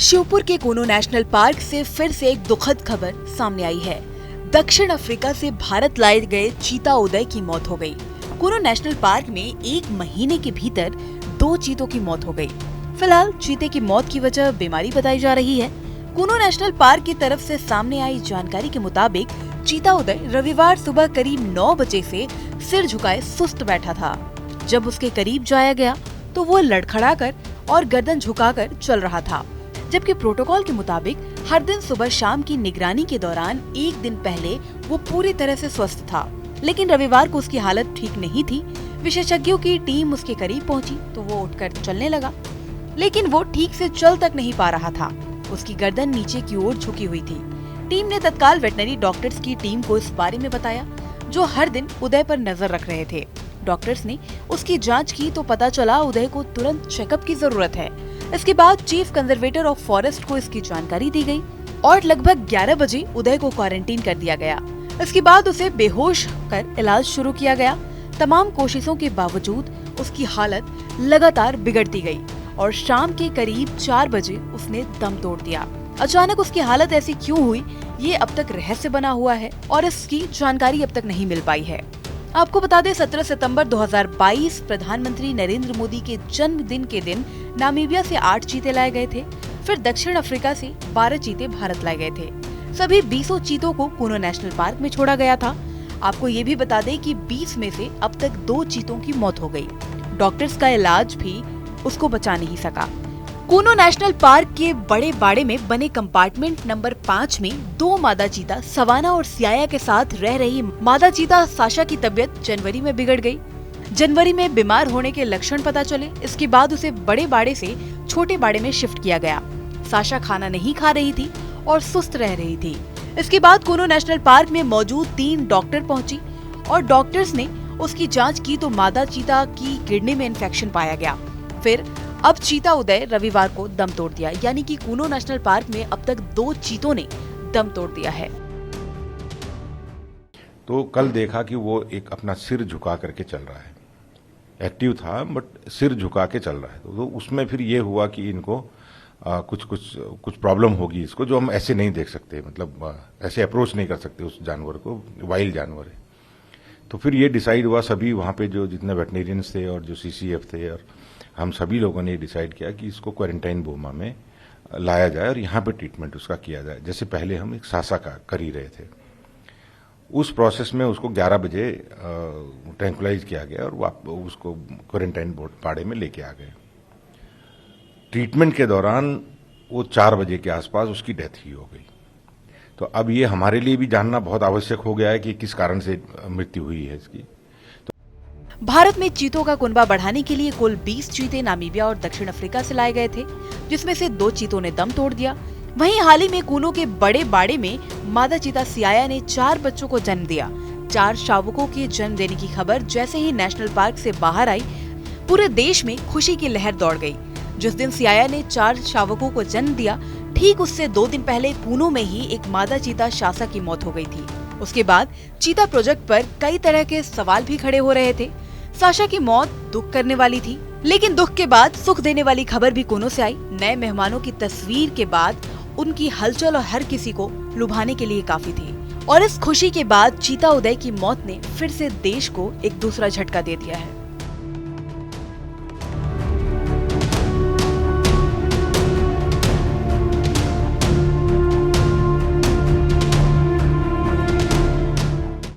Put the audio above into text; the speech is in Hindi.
श्योपुर के कूनो नेशनल पार्क से फिर से एक दुखद खबर सामने आई है। दक्षिण अफ्रीका से भारत लाए गए चीता उदय की मौत हो गई। कूनो नेशनल पार्क में एक महीने के भीतर 2 चीतों की मौत हो गई। फिलहाल चीते की मौत की वजह बीमारी बताई जा रही है। कूनो नेशनल पार्क की तरफ से सामने आई जानकारी के मुताबिक चीता उदय रविवार सुबह करीब 9 बजे से सिर झुकाए सुस्त बैठा था। जब उसके करीब जाया गया तो वो लड़खड़ाकर और गर्दन झुकाकर चल रहा था, जबकि प्रोटोकॉल के मुताबिक हर दिन सुबह शाम की निगरानी के दौरान एक दिन पहले वो पूरी तरह से स्वस्थ था, लेकिन रविवार को उसकी हालत ठीक नहीं थी। विशेषज्ञों की टीम उसके करीब पहुंची तो वो उठकर चलने लगा, लेकिन वो ठीक से चल तक नहीं पा रहा था। उसकी गर्दन नीचे की ओर झुकी हुई थी। टीम ने तत्काल वेटनरी डॉक्टर्स की टीम को इस बारे में बताया, जो हर दिन उदय पर नजर रख रहे थे। डॉक्टर्स ने उसकी जांच की तो पता चला उदय को तुरंत चेकअप की जरूरत है। इसके बाद चीफ कंजर्वेटर ऑफ फॉरेस्ट को इसकी जानकारी दी गई और लगभग 11 बजे उदय को क्वारंटीन कर दिया गया। इसके बाद उसे बेहोश कर इलाज शुरू किया गया। तमाम कोशिशों के बावजूद उसकी हालत लगातार बिगड़ती गई और शाम के करीब 4 बजे उसने दम तोड़ दिया। अचानक उसकी हालत ऐसी क्यों हुई, ये अब तक रहस्य बना हुआ है और इसकी जानकारी अब तक नहीं मिल पाई है। आपको बता दें, 17 सितंबर 2022 प्रधानमंत्री नरेंद्र मोदी के जन्मदिन के दिन नामीबिया से 8 चीते लाए गए थे। फिर दक्षिण अफ्रीका से 12 चीते भारत लाए गए थे। सभी 20 चीतों को कूनो नेशनल पार्क में छोड़ा गया था। आपको ये भी बता दें कि 20 में से अब तक 2 चीतों की मौत हो गई। डॉक्टर्स का इलाज भी उसको बचा नहीं सका। कूनो नेशनल पार्क के बड़े बाड़े में बने कंपार्टमेंट नंबर 5 में 2 मादा चीता सवाना और सियाया के साथ रह रही मादा चीता साशा की तबीयत जनवरी में बिगड़ गई। जनवरी में बीमार होने के लक्षण पता चले। इसके बाद उसे बड़े बाड़े से छोटे बाड़े में शिफ्ट किया गया। साशा खाना नहीं खा रही थी और सुस्त रह रही थी। इसके बाद कूनो नेशनल पार्क में मौजूद 3 डॉक्टर पहुंची और डॉक्टर्स ने उसकी जाँच की तो मादा चीता की किडनी में इन्फेक्शन पाया गया। फिर अब चीता उदय रविवार को दम तोड़ दिया, यानी कि कूनो नेशनल पार्क में अब तक 2 चीतों ने दम तोड़ दिया है। तो कल देखा कि वो एक अपना सिर झुका करके चल रहा है। एक्टिव था बट सिर झुका के चल रहा है। तो उसमें फिर ये हुआ कि इनको कुछ प्रॉब्लम होगी इसको, जो हम ऐसे नहीं देख सकते, मतलब ऐसे अप्रोच नहीं कर सकते उस जानवर को, वाइल्ड जानवर है। तो फिर ये डिसाइड हुआ, सभी वहाँ पे जो जितने वेटनेरियंस थे और जो CCF थे और हम सभी लोगों ने डिसाइड किया कि इसको क्वारंटाइन बोमा में लाया जाए और यहाँ पे ट्रीटमेंट उसका किया जाए, जैसे पहले हम एक सासा का कर ही रहे थे। उस प्रोसेस में उसको 11 बजे ट्रैंकुलाइज किया गया और उसको क्वारंटाइन बाड़े में लेके आ गए। ट्रीटमेंट के दौरान वो 4 बजे के आसपास उसकी डेथ ही हो गई। तो अब ये हमारे लिए भी जानना बहुत आवश्यक हो गया है कि किस कारण से मृत्यु हुई है इसकी। भारत में चीतों का कुनबा बढ़ाने के लिए कुल 20 चीते नामीबिया और दक्षिण अफ्रीका से लाए गए थे, जिसमें से 2 चीतों ने दम तोड़ दिया। वहीं हाल ही में कूनो के बड़े बाड़े में मादा चीता सियाया ने 4 बच्चों को जन्म दिया। 4 शावकों के जन्म देने की खबर जैसे ही नेशनल पार्क से बाहर आई, पूरे देश में खुशी की लहर दौड़ गई। जिस दिन सियाया ने 4 शावकों को जन्म दिया, ठीक उससे 2 दिन पहले कूनो में ही एक मादा चीता शासा की मौत हो गई थी। उसके बाद चीता प्रोजेक्ट पर कई तरह के सवाल भी खड़े हो रहे थे। साशा की मौत दुख करने वाली थी, लेकिन दुख के बाद सुख देने वाली खबर भी कूनो से आई। नए मेहमानों की तस्वीर के बाद उनकी हलचल और हर किसी को लुभाने के लिए काफी थी। और इस खुशी के बाद चीता उदय की मौत ने फिर से देश को एक दूसरा झटका दे दिया है।